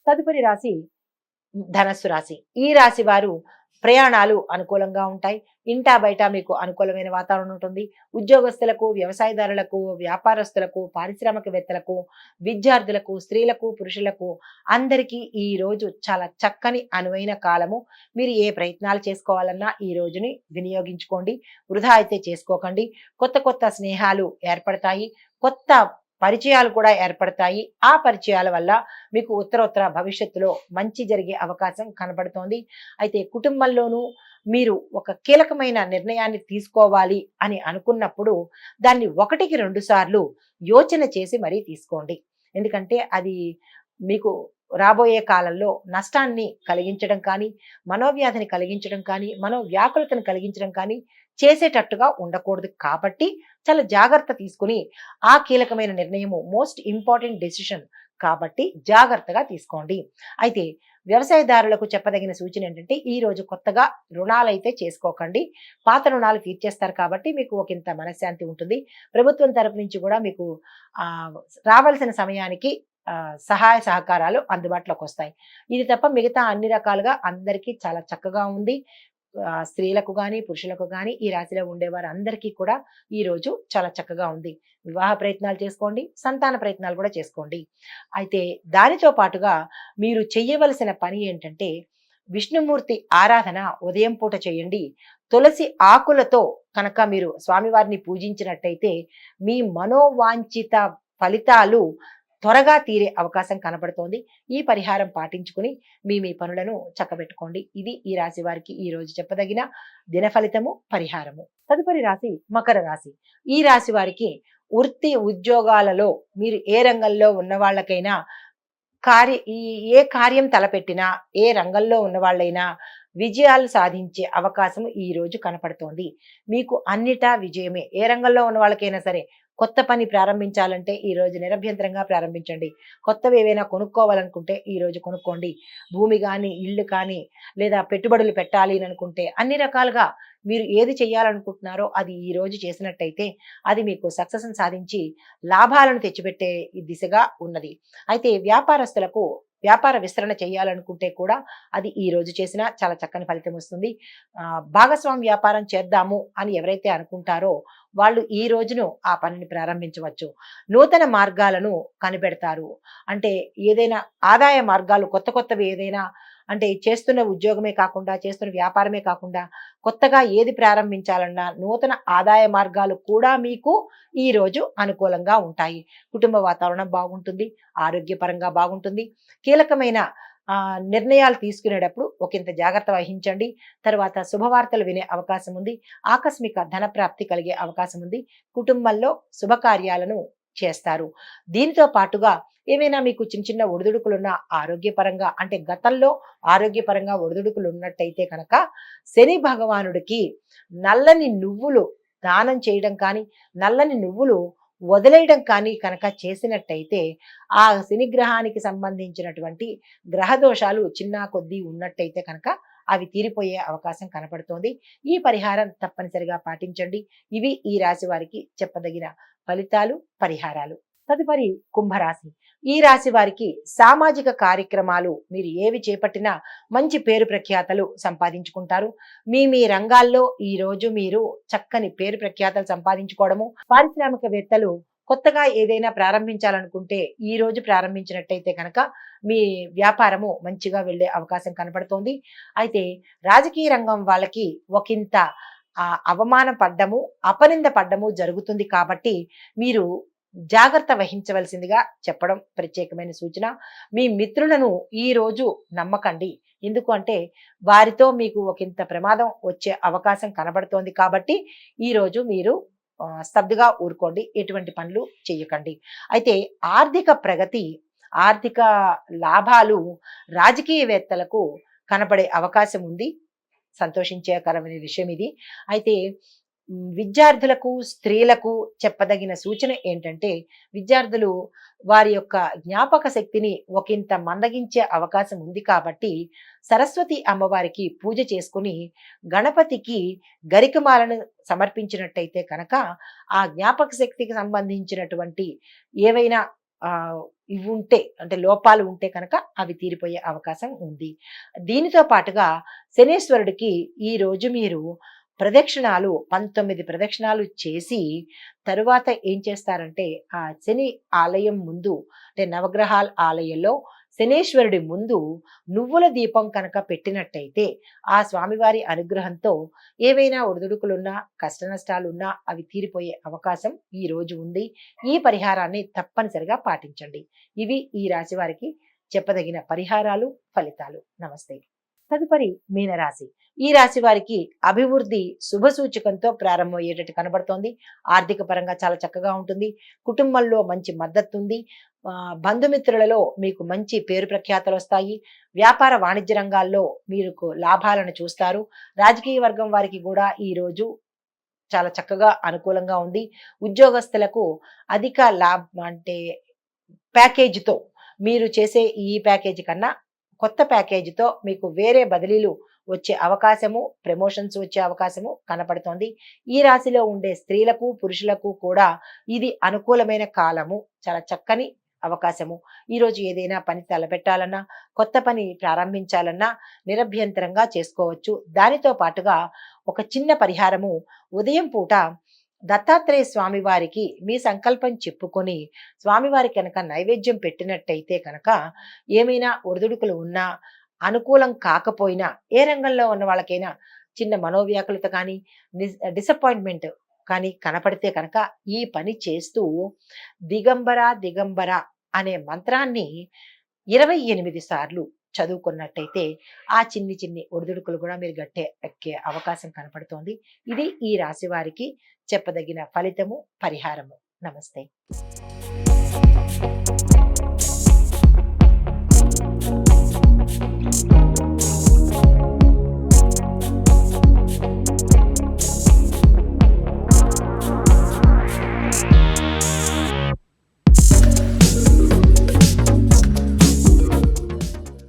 తదుపరి రాశి ధనస్సు రాశి. ఈ రాశి వారు ప్రయాణాలు అనుకూలంగా ఉంటాయి. ఇంటా బయట మీకు అనుకూలమైన వాతావరణం ఉంటుంది. ఉద్యోగస్తులకు, వ్యవసాయదారులకు, వ్యాపారస్తులకు, పారిశ్రామికవేత్తలకు, విద్యార్థులకు, స్త్రీలకు, పురుషులకు అందరికీ ఈ రోజు చాలా చక్కని అనువైన కాలము. మీరు ఏ ప్రయత్నాలు చేసుకోవాలన్నా ఈ రోజుని వినియోగించుకోండి. వృధా అయితే చేసుకోకండి. కొత్త కొత్త స్నేహాలు ఏర్పడతాయి. కొత్త పరిచయాలు కూడా ఏర్పడతాయి. ఆ పరిచయాల వల్ల మీకు ఉత్తరోత్తర భవిష్యత్తులో మంచి జరిగే అవకాశం కనబడుతోంది. అయితే కుటుంబంలోనూ మీరు ఒక కీలకమైన నిర్ణయాన్ని తీసుకోవాలి అని అనుకున్నప్పుడు దాన్ని 1కి 2 సార్లు యోచన చేసి మరీ తీసుకోండి. ఎందుకంటే అది మీకు రాబోయే కాలంలో నష్టాన్ని కలిగించడం కానీ, మనోవ్యాధిని కలిగించడం కానీ, మనోవ్యాకులతను కలిగించడం కానీ చేసేటట్టుగా ఉండకూడదు. కాబట్టి చాలా జాగ్రత్త తీసుకుని ఆ కీలకమైన నిర్ణయము మోస్ట్ ఇంపార్టెంట్ డెసిషన్ కాబట్టి జాగ్రత్తగా తీసుకోండి. అయితే వ్యవసాయదారులకు చెప్పదగిన సూచన ఏంటంటే ఈ రోజు కొత్తగా రుణాలైతే చేసుకోకండి. పాత రుణాలు తీర్చేస్తారు కాబట్టి మీకు ఒకంత మనశ్శాంతి ఉంటుంది. ప్రభుత్వం తరపు నుంచి కూడా మీకు రావాల్సిన సమయానికి సహాయ సహకారాలు అందుబాటులోకి వస్తాయి. ఇది తప్ప మిగతా అన్ని రకాలుగా అందరికీ చాలా చక్కగా ఉంది. స్త్రీలకు గాని, పురుషులకు గాని ఈ రాశిలో ఉండేవారు అందరికీ కూడా ఈ రోజు చాలా చక్కగా ఉంది. వివాహ ప్రయత్నాలు చేసుకోండి, సంతాన ప్రయత్నాలు కూడా చేసుకోండి. అయితే దానితో పాటుగా మీరు చెయ్యవలసిన పని ఏంటంటే విష్ణుమూర్తి ఆరాధన ఉదయం పూట చేయండి. తులసి ఆకులతో కనుక మీరు స్వామివారిని పూజించినట్టయితే మీ మనోవాంఛిత ఫలితాలు త్వరగా తీరే అవకాశం కనబడుతోంది. ఈ పరిహారం పాటించుకుని మీ పనులను చక్కబెట్టుకోండి. ఇది ఈ రాశి వారికి ఈ రోజు చెప్పదగిన దిన ఫలితము, పరిహారము. తదుపరి రాశి మకర రాశి. ఈ రాశి వారికి వృత్తి ఉద్యోగాలలో మీరు ఏ రంగంలో ఉన్న వాళ్ళకైనా ఏ కార్యం తలపెట్టినా, ఏ రంగంలో ఉన్న వాళ్ళైనా విజయాలు సాధించే అవకాశం ఈ రోజు కనపడుతోంది. మీకు అన్నిటా విజయమే. ఏ రంగంలో ఉన్న వాళ్ళకైనా సరే కొత్త పని ప్రారంభించాలంటే ఈ రోజు నిరభ్యంతరంగా ప్రారంభించండి. కొత్తవి ఏవైనా కొనుక్కోవాలనుకుంటే ఈ రోజు కొనుక్కోండి. భూమి కానీ, ఇల్లు కానీ, లేదా పెట్టుబడులు పెట్టాలి అని అనుకుంటే అన్ని రకాలుగా మీరు ఏది చేయాలనుకుంటున్నారో అది ఈ రోజు చేసినట్టయితే అది మీకు సక్సెస్ సాధించి లాభాలను తెచ్చిపెట్టే దిశగా ఉన్నది. అయితే వ్యాపారస్తులకు వ్యాపార విస్తరణ చేయాలనుకుంటే కూడా అది ఈ రోజు చేసినా చాలా చక్కని ఫలితం వస్తుంది. భాగస్వామి వ్యాపారం చేద్దాము అని ఎవరైతే అనుకుంటారో వాళ్ళు ఈ రోజును ఆ పనిని ప్రారంభించవచ్చు. నూతన మార్గాలను కనిపెడతారు. అంటే ఏదైనా ఆదాయ మార్గాలు కొత్త కొత్తవి ఏదైనా అంటే చేస్తున్న ఉద్యోగమే కాకుండా, చేస్తున్న వ్యాపారమే కాకుండా కొత్తగా ఏది ప్రారంభించాలన్నా నూతన ఆదాయ మార్గాలు కూడా మీకు ఈ రోజు అనుకూలంగా ఉంటాయి. కుటుంబ వాతావరణం బాగుంటుంది. ఆరోగ్యపరంగా బాగుంటుంది. కీలకమైన నిర్ణయాలు తీసుకునేటప్పుడు ఒకంత జాగ్రత్త వహించండి. తర్వాత శుభవార్తలు వినే అవకాశం ఉంది. ఆకస్మిక ధన ప్రాప్తి కలిగే అవకాశం ఉంది. కుటుంబంలో శుభకార్యాలను చేస్తారు. దీనితో పాటుగా ఏమైనా మీకు చిన్న చిన్న ఒడిదుడుకులున్న ఆరోగ్యపరంగా అంటే గతంలో ఆరోగ్యపరంగా ఒడిదుడుకులు ఉన్నట్టయితే కనుక శని భగవానుడికి నల్లని నువ్వులు దానం చేయడం కానీ, నల్లని నువ్వులు వదిలేయడం కానీ కనుక చేసినట్టయితే ఆ శని గ్రహానికి సంబంధించినటువంటి గ్రహ దోషాలు చిన్న కొద్దీ ఉన్నట్టయితే కనుక అవి తీరిపోయే అవకాశం కనపడుతోంది. ఈ పరిహారం తప్పనిసరిగా పాటించండి. ఇవి ఈ రాశి వారికి చెప్పదగిన ఫలితాలు, పరిహారాలు. తదుపరి కుంభరాశి. ఈ రాశి వారికి సామాజిక కార్యక్రమాలు మీరు ఏవి చేపట్టినా మంచి పేరు ప్రఖ్యాతలు సంపాదించుకుంటారు. మీ రంగాల్లో ఈ రోజు మీరు చక్కని పేరు ప్రఖ్యాతలు సంపాదించుకోవడము. పారిశ్రామికవేత్తలు కొత్తగా ఏదైనా ప్రారంభించాలనుకుంటే ఈ రోజు ప్రారంభించినట్టయితే కనుక మీ వ్యాపారము మంచిగా వెళ్ళే అవకాశం కనపడుతోంది. అయితే రాజకీయ రంగం వాళ్ళకి ఒకంత అవమాన పడ్డము, అపనింద పడ్డము జరుగుతుంది కాబట్టి మీరు జాగ్రత్త వహించవలసిందిగా చెప్పడం ప్రత్యేకమైన సూచన. మీ మిత్రులను ఈ రోజు నమ్మకండి. ఎందుకు అంటే వారితో మీకు ఒకంత ప్రమాదం వచ్చే అవకాశం కనబడుతోంది కాబట్టి ఈ రోజు మీరు స్తబ్దుగా ఊరుకోండి. ఎటువంటి పనులు చేయకండి. అయితే ఆర్థిక ప్రగతి, ఆర్థిక లాభాలు రాజకీయవేత్తలకు కనపడే అవకాశం ఉంది. సంతోషించేకరమైన విషయం ఇది. అయితే విద్యార్థులకు, స్త్రీలకు చెప్పదగిన సూచన ఏంటంటే విద్యార్థులు వారి యొక్క జ్ఞాపక శక్తిని ఒకంత మందగించే అవకాశం ఉంది కాబట్టి సరస్వతి అమ్మవారికి పూజ చేసుకుని గణపతికి గరికమాలను సమర్పించినట్టయితే కనుక ఆ జ్ఞాపక శక్తికి సంబంధించినటువంటి ఏవైనా ఇవి ఉంటే అంటే లోపాలు ఉంటే కనుక అవి తీరిపోయే అవకాశం ఉంది. దీనితో పాటుగా శనీశ్వరుడికి ఈరోజు మీరు ప్రదక్షిణాలు 19 ప్రదక్షిణాలు చేసి తరువాత ఏం చేస్తారంటే ఆ శని ఆలయం ముందు అంటే నవగ్రహాల ఆలయంలో శనేశ్వరుడి ముందు నువ్వుల దీపం కనుక పెట్టినట్టయితే ఆ స్వామివారి అనుగ్రహంతో ఏవైనా ఒడిదుడుకులున్నా కష్టనష్టాలున్నా అవి తీరిపోయే అవకాశం ఈ రోజు ఉంది. ఈ పరిహారాన్ని తప్పనిసరిగా పాటించండి. ఇవి ఈ రాశి వారికి చెప్పదగిన పరిహారాలు, ఫలితాలు. నమస్తే. తదుపరి మీనరాశి. ఈ రాశి వారికి అభివృద్ధి శుభ సూచకంతో ప్రారంభమయ్యేటట్టు కనబడుతోంది. ఆర్థిక పరంగా చాలా చక్కగా ఉంటుంది. కుటుంబంలో మంచి మద్దతు ఉంది. బంధుమిత్రులలో మీకు మంచి పేరు ప్రఖ్యాతలు వస్తాయి. వ్యాపార వాణిజ్య రంగాల్లో మీకు లాభాలను చూస్తారు. రాజకీయ వర్గం వారికి కూడా ఈ రోజు చాలా చక్కగా అనుకూలంగా ఉంది. ఉద్యోగస్తులకు అధిక అంటే ప్యాకేజీతో మీరు చేసే ఈ ప్యాకేజీ కన్నా కొత్త ప్యాకేజీతో మీకు వేరే బదిలీలు వచ్చే అవకాశము, ప్రమోషన్స్ వచ్చే అవకాశము కనపడుతోంది. ఈ రాశిలో ఉండే స్త్రీలకు, పురుషులకు కూడా ఇది అనుకూలమైన కాలము. చాలా చక్కని అవకాశము. ఈరోజు ఏదైనా పని తలపెట్టాలన్నా, కొత్త పని ప్రారంభించాలన్నా నిరభ్యంతరంగా చేసుకోవచ్చు. దానితో పాటుగా ఒక చిన్న పరిహారము, ఉదయం పూట దత్తాత్రేయ స్వామి వారికి మీ సంకల్పం చెప్పుకొని స్వామివారి కనుక నైవేద్యం పెట్టినట్టయితే కనుక ఏమైనా ఒడిదుడుకులు ఉన్నా, అనుకూలం కాకపోయినా, ఏ రంగంలో ఉన్న వాళ్ళకైనా చిన్న మనోవ్యాకులత కానీ డిసప్పాయింట్మెంట్ కానీ కనపడితే కనుక ఈ పని చేస్తూ దిగంబర దిగంబర అనే మంత్రాన్ని 28 సార్లు చదువుకున్నట్టయితే ఆ చిన్ని చిన్ని ఒడిదుడుకులు కూడా మీరు ఎక్కే అవకాశం కనపడుతోంది. ఇది ఈ రాశి వారికి చెప్పదగిన ఫలితము, పరిహారము. నమస్తే.